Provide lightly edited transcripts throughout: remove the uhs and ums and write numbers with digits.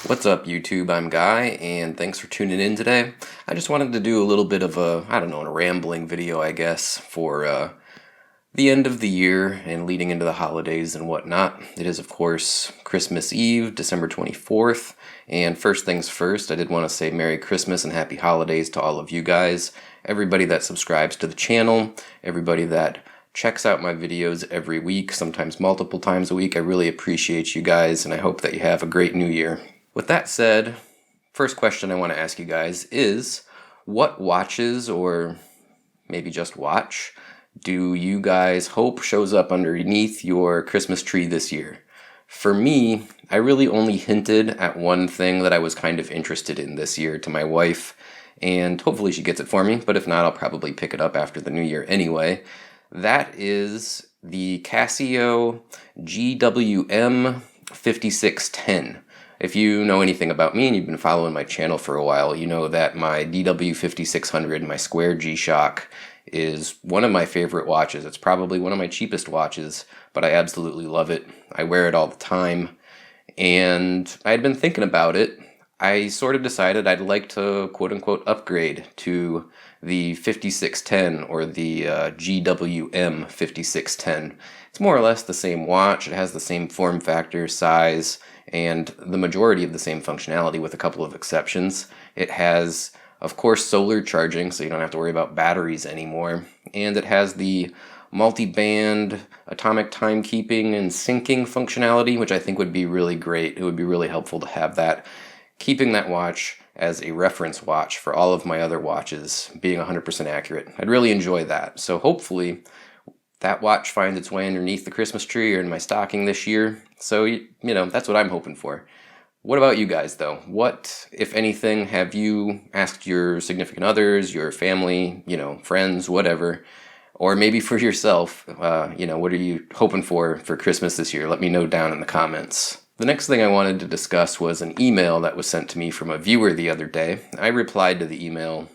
What's up, YouTube? I'm Guy, and thanks for tuning in today. I just wanted to do a little bit of a rambling video, I guess, for the end of the year and leading into the holidays and whatnot. It is, of course, Christmas Eve, December 24th, and first things first, I did want to say Merry Christmas and Happy Holidays to all of you guys, everybody that subscribes to the channel, everybody that checks out my videos every week, sometimes multiple times a week. I really appreciate you guys, and I hope that you have a great new year. With that said, first question I want to ask you guys is, what watches, or maybe just watch, do you guys hope shows up underneath your Christmas tree this year? For me, I really only hinted at one thing that I was kind of interested in this year to my wife, and hopefully she gets it for me, but if not, I'll probably pick it up after the new year anyway. That is the Casio GWM 5610. If you know anything about me and you've been following my channel for a while, you know that my DW5600, my square G-Shock, is one of my favorite watches. It's probably one of my cheapest watches, but I absolutely love it. I wear it all the time, and I had been thinking about it. I sort of decided I'd like to quote-unquote upgrade to the 5610 or the GWM 5610. It's more or less the same watch. It has the same form factor, size, and the majority of the same functionality with a couple of exceptions. It has, of course, solar charging, so you don't have to worry about batteries anymore. And it has the multi-band atomic timekeeping and syncing functionality, which I think would be really great. It would be really helpful to have that. Keeping that watch as a reference watch for all of my other watches, being 100% accurate. I'd really enjoy that. So hopefully that watch finds its way underneath the Christmas tree or in my stocking this year. So, you know, that's what I'm hoping for. What about you guys, though? What, if anything, have you asked your significant others, your family, friends, whatever, or maybe for yourself, what are you hoping for Christmas this year? Let me know down in the comments. The next thing I wanted to discuss was an email that was sent to me from a viewer the other day. I replied to the email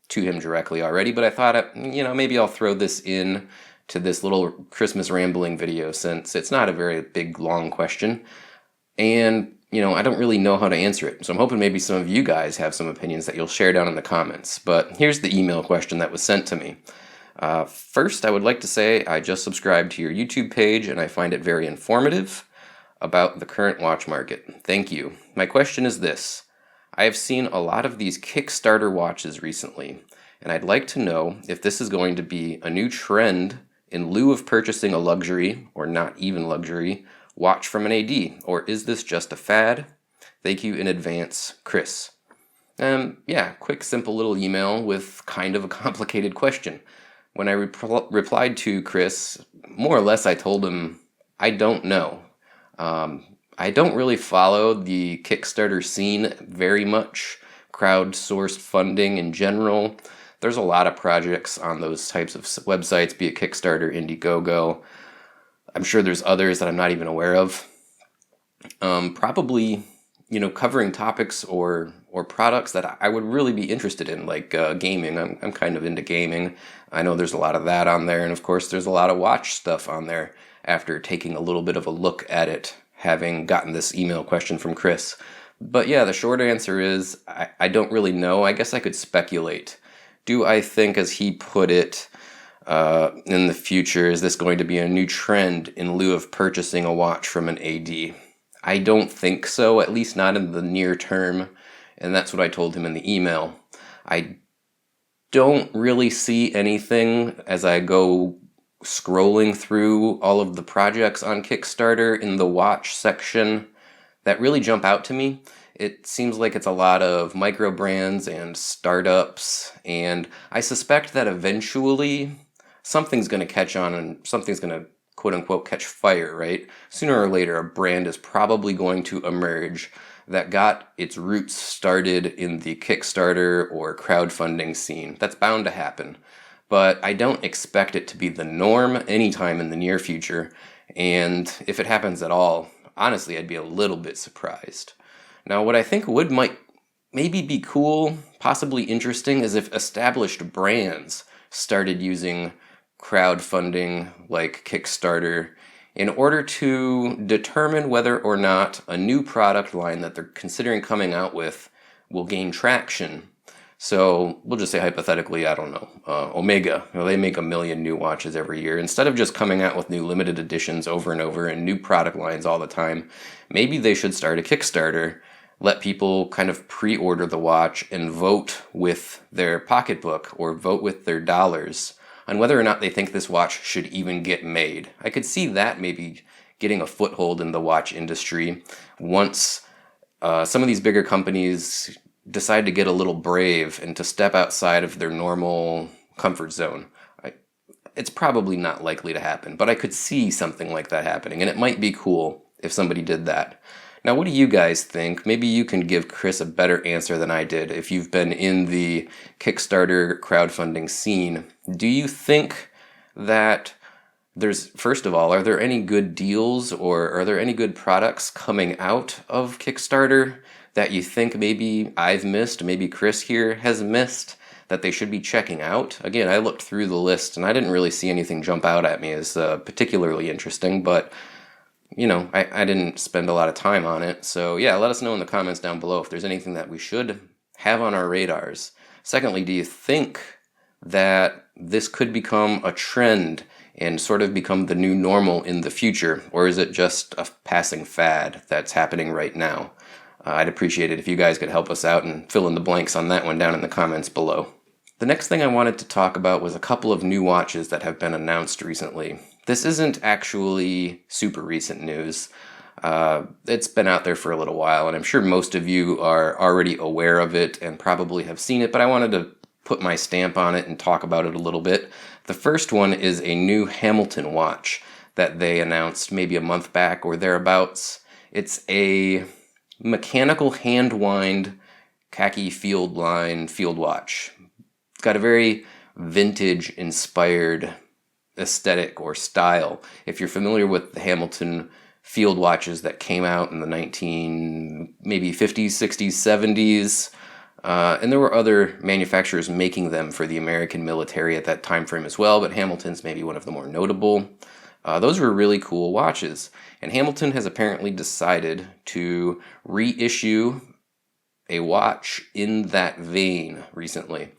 to him directly already, but I thought, maybe I'll throw this in to this little Christmas rambling video since it's not a very big, long question. And, I don't really know how to answer it. So I'm hoping maybe some of you guys have some opinions that you'll share down in the comments. But here's the email question that was sent to me. First, I would like to say I just subscribed to your YouTube page and I find it very informative about the current watch market. Thank you. My question is this. I have seen a lot of these Kickstarter watches recently, and I'd like to know if this is going to be a new trend in lieu of purchasing a luxury, or not even luxury, watch from an AD, or is this just a fad? Thank you in advance, Chris. Quick, simple little email with kind of a complicated question. When I replied to Chris, more or less I told him, I don't know. I don't really follow the Kickstarter scene very much, crowdsourced funding in general. There's a lot of projects on those types of websites, be it Kickstarter, Indiegogo. I'm sure there's others that I'm not even aware of. Probably, covering topics or products that I would really be interested in, like gaming. I'm kind of into gaming. I know there's a lot of that on there, and of course there's a lot of watch stuff on there after taking a little bit of a look at it, having gotten this email question from Chris. But yeah, the short answer is I don't really know. I guess I could speculate. Do I think, as he put it, in the future, is this going to be a new trend in lieu of purchasing a watch from an AD? I don't think so, at least not in the near term, and that's what I told him in the email. I don't really see anything as I go scrolling through all of the projects on Kickstarter in the watch section that really jump out to me. It seems like it's a lot of micro brands and startups, and I suspect that eventually something's going to catch on and something's going to quote-unquote catch fire, right? Sooner or later, a brand is probably going to emerge that got its roots started in the Kickstarter or crowdfunding scene. That's bound to happen. But I don't expect it to be the norm anytime in the near future, and if it happens at all, honestly, I'd be a little bit surprised. Now, what I think might maybe be cool, possibly interesting, is if established brands started using crowdfunding like Kickstarter in order to determine whether or not a new product line that they're considering coming out with will gain traction. So we'll just say hypothetically, I don't know, Omega, they make 1 million new watches every year. Instead of just coming out with new limited editions over and over and new product lines all the time, maybe they should start a Kickstarter, let people kind of pre-order the watch and vote with their pocketbook or vote with their dollars on whether or not they think this watch should even get made. I could see that maybe getting a foothold in the watch industry once some of these bigger companies decide to get a little brave and to step outside of their normal comfort zone. It's probably not likely to happen, but I could see something like that happening, and it might be cool if somebody did that. Now, what do you guys think? Maybe you can give Chris a better answer than I did if you've been in the Kickstarter crowdfunding scene. Do you think that first of all, are there any good deals or are there any good products coming out of Kickstarter that you think maybe I've missed, maybe Chris here has missed, that they should be checking out? Again, I looked through the list and I didn't really see anything jump out at me as particularly interesting, but I didn't spend a lot of time on it. So yeah, let us know in the comments down below if there's anything that we should have on our radars. Secondly, do you think that this could become a trend and sort of become the new normal in the future? Or is it just a passing fad that's happening right now? I'd appreciate it if you guys could help us out and fill in the blanks on that one down in the comments below. The next thing I wanted to talk about was a couple of new watches that have been announced recently. This isn't actually super recent news. It's been out there for a little while, and I'm sure most of you are already aware of it and probably have seen it, but I wanted to put my stamp on it and talk about it a little bit. The first one is a new Hamilton watch that they announced maybe a month back or thereabouts. It's a mechanical hand-wind khaki field line field watch. It's got a very vintage-inspired aesthetic or style. If you're familiar with the Hamilton field watches that came out in the maybe 50s, 60s, 70s, and there were other manufacturers making them for the American military at that time frame as well, but Hamilton's maybe one of the more notable. Those were really cool watches, and Hamilton has apparently decided to reissue a watch in that vein recently.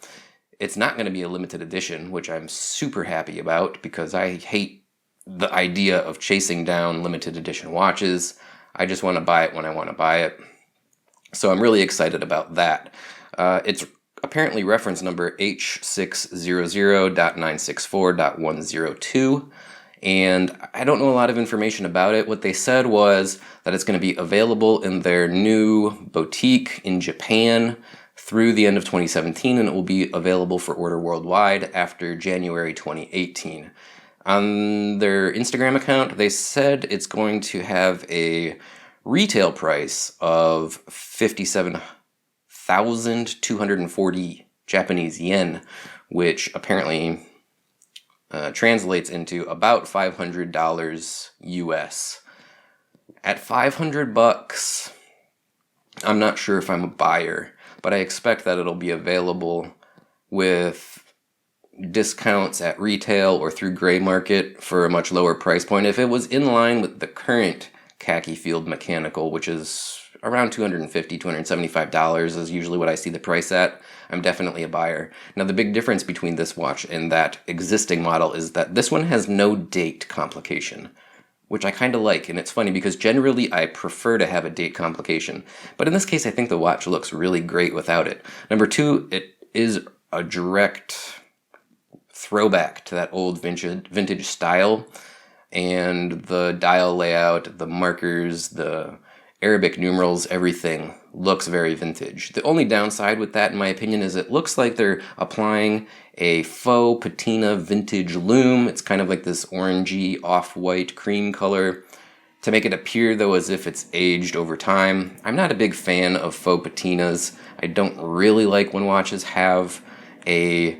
It's not going to be a limited edition, which I'm super happy about because I hate the idea of chasing down limited edition watches. I just want to buy it when I want to buy it. So I'm really excited about that. It's apparently reference number H600.964.102. And I don't know a lot of information about it. What they said was that it's going to be available in their new boutique in Japan through the end of 2017, and it will be available for order worldwide after January 2018. On their Instagram account, they said it's going to have a retail price of 57,240 Japanese yen, which apparently translates into about $500 US. At $500, I'm not sure if I'm a buyer, but I expect that it'll be available with discounts at retail or through gray market for a much lower price point. If it was in line with the current khaki field mechanical, which is around $250, $275 is usually what I see the price at, I'm definitely a buyer. Now, the big difference between this watch and that existing model is that this one has no date complication, which I kind of like. And it's funny because generally I prefer to have a date complication. But in this case, I think the watch looks really great without it. Number two, it is a direct throwback to that old vintage style. And the dial layout, the markers, the Arabic numerals, everything looks very vintage. The only downside with that, in my opinion, is it looks like they're applying a faux patina vintage lume. It's kind of like this orangey, off-white cream color to make it appear, though, as if it's aged over time. I'm not a big fan of faux patinas. I don't really like when watches have a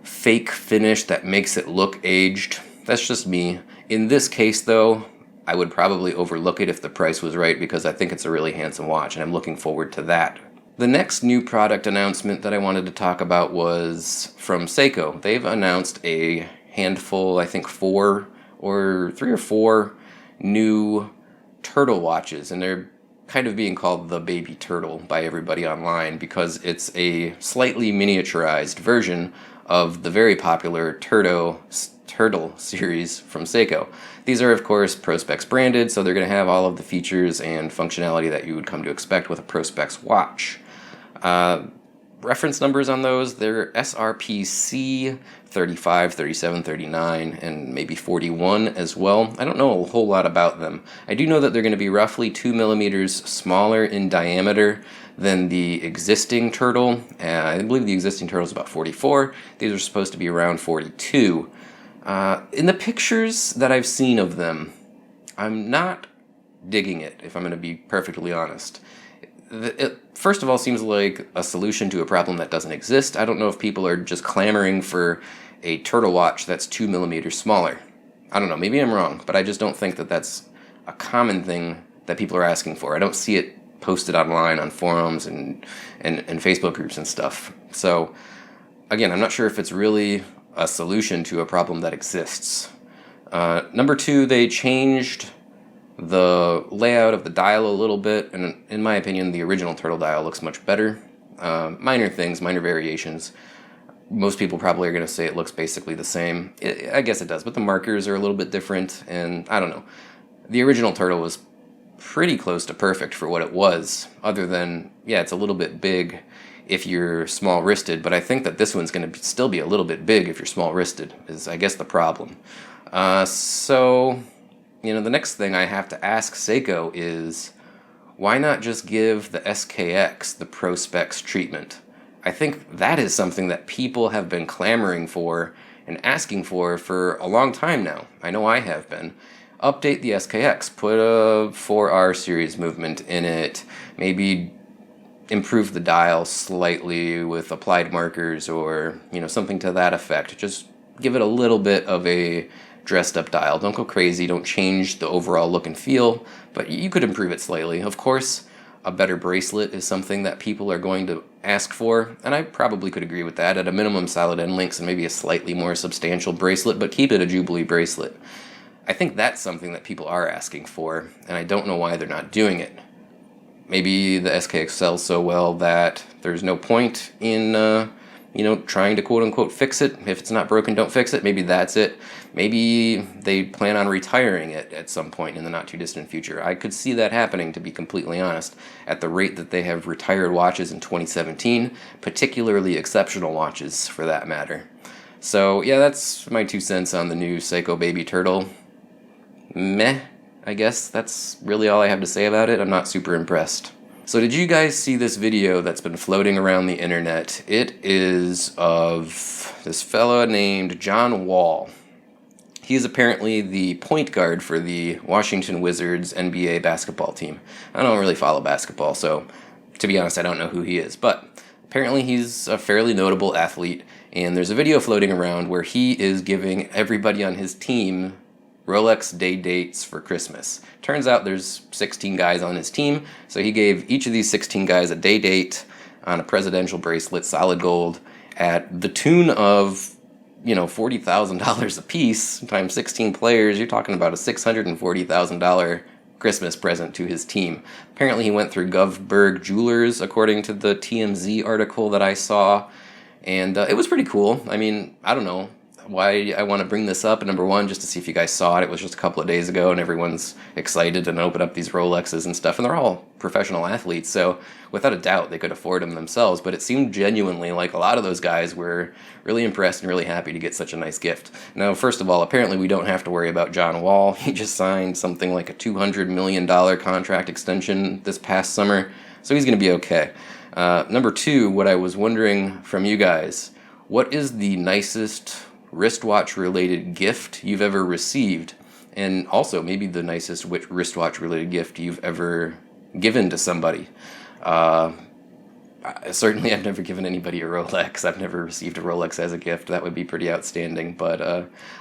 fake finish that makes it look aged. That's just me. In this case, though, I would probably overlook it if the price was right because I think it's a really handsome watch and I'm looking forward to that. The next new product announcement that I wanted to talk about was from Seiko. They've announced a handful, I think 3 or 4 new turtle watches, and they're kind of being called the baby turtle by everybody online because it's a slightly miniaturized version of the very popular turtle series from Seiko. These are, of course, Prospex branded, so they're going to have all of the features and functionality that you would come to expect with a Prospex watch. Reference numbers on those, they're SRPC 35, 37, 39, and maybe 41 as well. I don't know a whole lot about them. I do know that they're going to be roughly 2 millimeters smaller in diameter than the existing turtle. I believe the existing turtle is about 44. These are supposed to be around 42. In the pictures that I've seen of them, I'm not digging it, if I'm going to be perfectly honest. It, first of all, seems like a solution to a problem that doesn't exist. I don't know if people are just clamoring for a turtle watch that's 2 millimeters smaller. I don't know, maybe I'm wrong, but I just don't think that that's a common thing that people are asking for. I don't see it posted online on forums and Facebook groups and stuff. So, again, I'm not sure if it's really a solution to a problem that exists. Number two, they changed the layout of the dial a little bit, and in my opinion, the original turtle dial looks much better. Minor things, minor variations. Most people probably are going to say it looks basically the same. I guess it does, but the markers are a little bit different, and I don't know. The original turtle was pretty close to perfect for what it was, other than, yeah, it's a little bit big if you're small-wristed, but I think that this one's going to still be a little bit big if you're small-wristed, is, I guess, the problem. So, you know, the next thing I have to ask Seiko is, why not just give the SKX the Prospex treatment? I think that is something that people have been clamoring for and asking for a long time now. I know I have been. Update the SKX, put a 4R series movement in it, maybe improve the dial slightly with applied markers or, you know, something to that effect. Just give it a little bit of a dressed up dial. Don't go crazy, don't change the overall look and feel, but you could improve it slightly. Of course, a better bracelet is something that people are going to ask for, and I probably could agree with that. At a minimum, solid end links and maybe a slightly more substantial bracelet, but keep it a Jubilee bracelet. I think that's something that people are asking for, and I don't know why they're not doing it. Maybe the SKX sells so well that there's no point in trying to quote-unquote fix it. If it's not broken, don't fix it. Maybe that's it. Maybe they plan on retiring it at some point in the not-too-distant future. I could see that happening, to be completely honest, at the rate that they have retired watches in 2017, particularly exceptional watches, for that matter. So, yeah, that's my 2 cents on the new Seiko Baby Turtle. Meh, I guess. That's really all I have to say about it. I'm not super impressed. So did you guys see this video that's been floating around the internet? It is of this fella named John Wall. He's apparently the point guard for the Washington Wizards NBA basketball team. I don't really follow basketball, so to be honest, I don't know who he is. But apparently he's a fairly notable athlete, and there's a video floating around where he is giving everybody on his team Rolex day dates for Christmas. Turns out there's 16 guys on his team, so he gave each of these 16 guys a day date on a presidential bracelet, solid gold, at the tune of, $40,000 a piece times 16 players. You're talking about a $640,000 Christmas present to his team. Apparently he went through Govberg Jewelers, according to the TMZ article that I saw, and it was pretty cool. I mean, I don't know why I want to bring this up. Number one, just to see if you guys saw it. It was just a couple of days ago, and everyone's excited and open up these Rolexes and stuff, and they're all professional athletes, so without a doubt they could afford them themselves, but it seemed genuinely like a lot of those guys were really impressed and really happy to get such a nice gift. Now, first of all, apparently we don't have to worry about John Wall. He just signed something like a $200 million contract extension this past summer, so he's going to be okay. Number two, what I was wondering from you guys, what is the nicest wristwatch-related gift you've ever received? And also, maybe the nicest wristwatch-related gift you've ever given to somebody. Certainly, I've never given anybody a Rolex. I've never received a Rolex as a gift. That would be pretty outstanding. But, I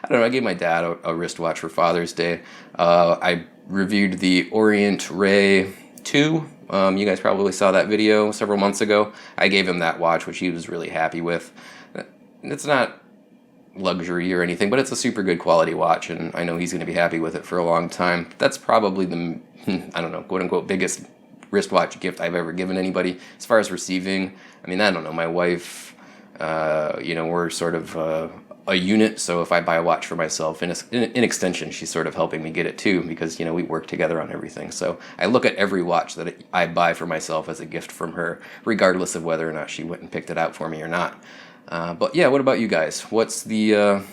don't know, I gave my dad a wristwatch for Father's Day. I reviewed the Orient Ray 2. You guys probably saw that video several months ago. I gave him that watch, which he was really happy with. It's not luxury or anything, but it's a super good quality watch, and I know he's going to be happy with it for a long time. That's probably the, I don't know, quote unquote, biggest wristwatch gift I've ever given anybody. As far as receiving, I mean, I don't know, my wife, we're sort of a unit, so if I buy a watch for myself, in extension, she's sort of helping me get it too, because, we work together on everything. So I look at every watch that I buy for myself as a gift from her, regardless of whether or not she went and picked it out for me or not. But yeah, what about you guys? What's the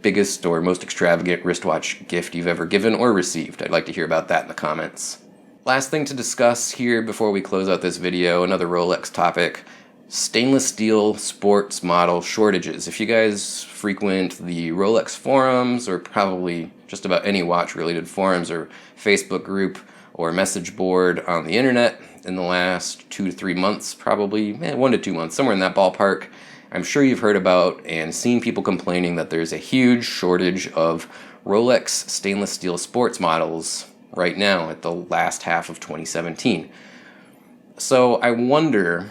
biggest or most extravagant wristwatch gift you've ever given or received? I'd like to hear about that in the comments. Last thing to discuss here before we close out this video, another Rolex topic. Stainless steel sports model shortages. If you guys frequent the Rolex forums, or probably just about any watch related forums or Facebook group or message board on the internet in the last 2 to 3 months, probably 1 to 2 months, somewhere in that ballpark, I'm sure you've heard about and seen people complaining that there's a huge shortage of Rolex stainless steel sports models right now at the last half of 2017. So I wonder,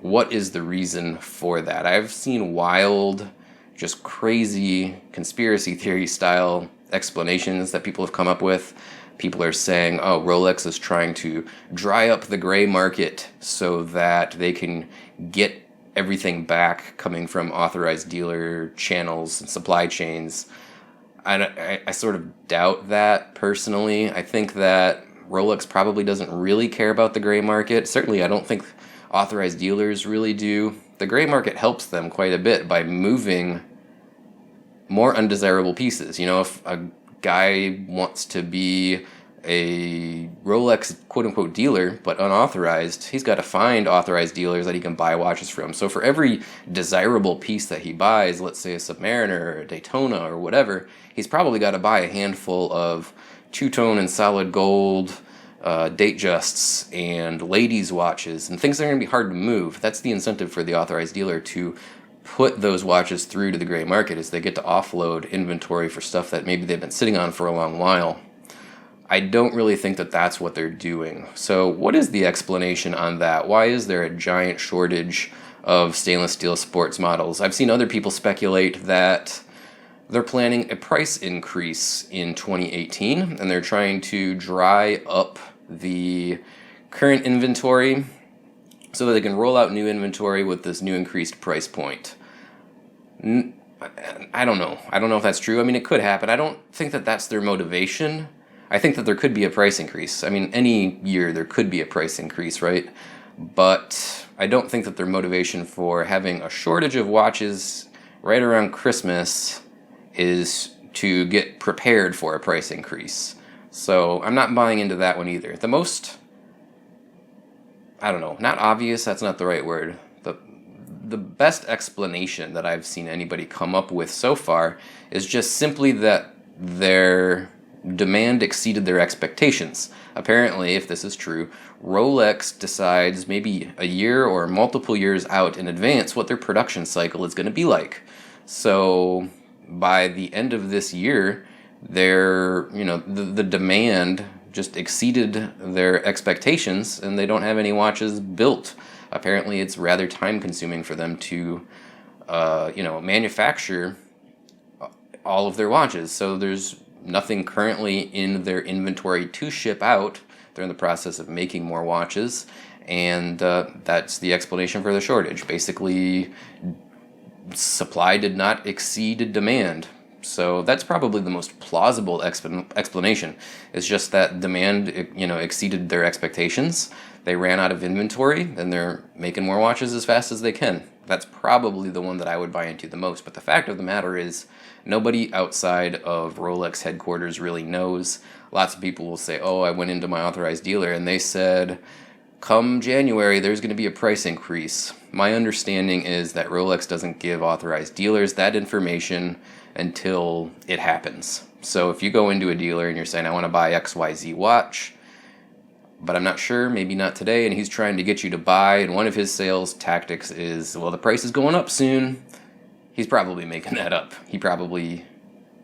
what is the reason for that? I've seen wild, just crazy conspiracy theory style explanations that people have come up with. People are saying, oh, Rolex is trying to dry up the gray market so that they can get everything back coming from authorized dealer channels and supply chains. I sort of doubt that personally. I think that Rolex probably doesn't really care about the gray market. Certainly, I don't think authorized dealers really do. The gray market helps them quite a bit by moving more undesirable pieces. If a guy wants to be a Rolex quote-unquote dealer but unauthorized, he's got to find authorized dealers that he can buy watches from. So for every desirable piece that he buys, let's say a Submariner or a Daytona or whatever, he's probably got to buy a handful of two-tone and solid gold Datejusts and ladies' watches and things that are going to be hard to move. That's the incentive for the authorized dealer to put those watches through to the gray market, is they get to offload inventory for stuff that maybe they've been sitting on for a long while. I don't really think that that's what they're doing. So what is the explanation on that? Why is there a giant shortage of stainless steel sports models? I've seen other people speculate that they're planning a price increase in 2018, and they're trying to dry up the current inventory so that they can roll out new inventory with this new increased price point. I don't know. I don't know if that's true. I mean, it could happen. I don't think that that's their motivation. I think that there could be a price increase. I mean, any year there could be a price increase, right? But I don't think that their motivation for having a shortage of watches right around Christmas is to get prepared for a price increase. So I'm not buying into that one either. The most, I don't know, not obvious, that's not the right word. The best explanation that I've seen anybody come up with so far is just simply that their demand exceeded their expectations. Apparently, if this is true, Rolex decides maybe a year or multiple years out in advance what their production cycle is going to be like. So by the end of this year, the demand just exceeded their expectations, and they don't have any watches built. Apparently, it's rather time consuming for them to, manufacture all of their watches. So there's nothing currently in their inventory to ship out. They're in the process of making more watches, and that's the explanation for the shortage. Basically, supply did not exceed demand. So that's probably the most plausible explanation. It's just that demand, exceeded their expectations. They ran out of inventory, and they're making more watches as fast as they can. That's probably the one that I would buy into the most. But the fact of the matter is, nobody outside of Rolex headquarters really knows. Lots of people will say, oh, I went into my authorized dealer, and they said, come January, there's going to be a price increase. My understanding is that Rolex doesn't give authorized dealers that information until it happens. So if you go into a dealer and you're saying, I want to buy XYZ watch, but I'm not sure, maybe not today, and he's trying to get you to buy, and one of his sales tactics is, well, the price is going up soon, he's probably making that up. He probably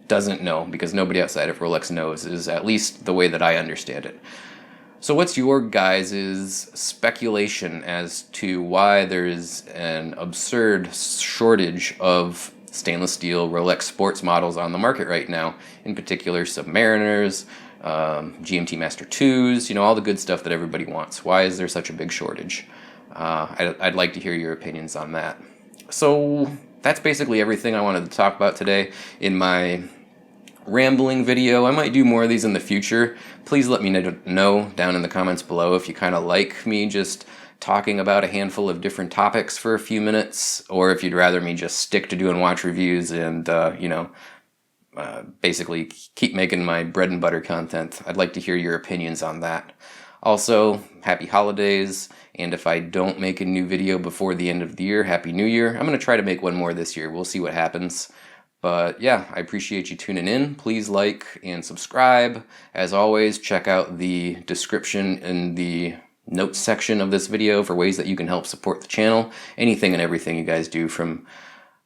doesn't know, because nobody outside of Rolex knows, is at least the way that I understand it. So what's your guys' speculation as to why there is an absurd shortage of stainless steel Rolex sports models on the market right now? In particular, Submariners, GMT Master 2s, all the good stuff that everybody wants. Why is there such a big shortage? I'd like to hear your opinions on that. So that's basically everything I wanted to talk about today in my rambling video. I might do more of these in the future. Please let me know down in the comments below if you kind of like me just talking about a handful of different topics for a few minutes, or if you'd rather me just stick to doing watch reviews and, basically keep making my bread and butter content. I'd like to hear your opinions on that. Also, happy holidays, and if I don't make a new video before the end of the year, Happy New Year. I'm going to try to make one more this year. We'll see what happens. But yeah, I appreciate you tuning in. Please like and subscribe. As always, check out the description in the notes section of this video for ways that you can help support the channel. Anything and everything you guys do, from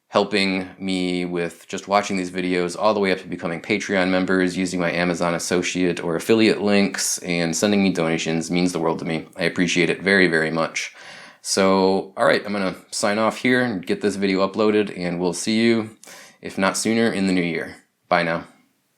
helping me with just watching these videos all the way up to becoming Patreon members, using my Amazon associate or affiliate links, and sending me donations, means the world to me. I appreciate it very, very much. So, alright, I'm going to sign off here and get this video uploaded, and we'll see you, if not sooner, in the new year. Bye now.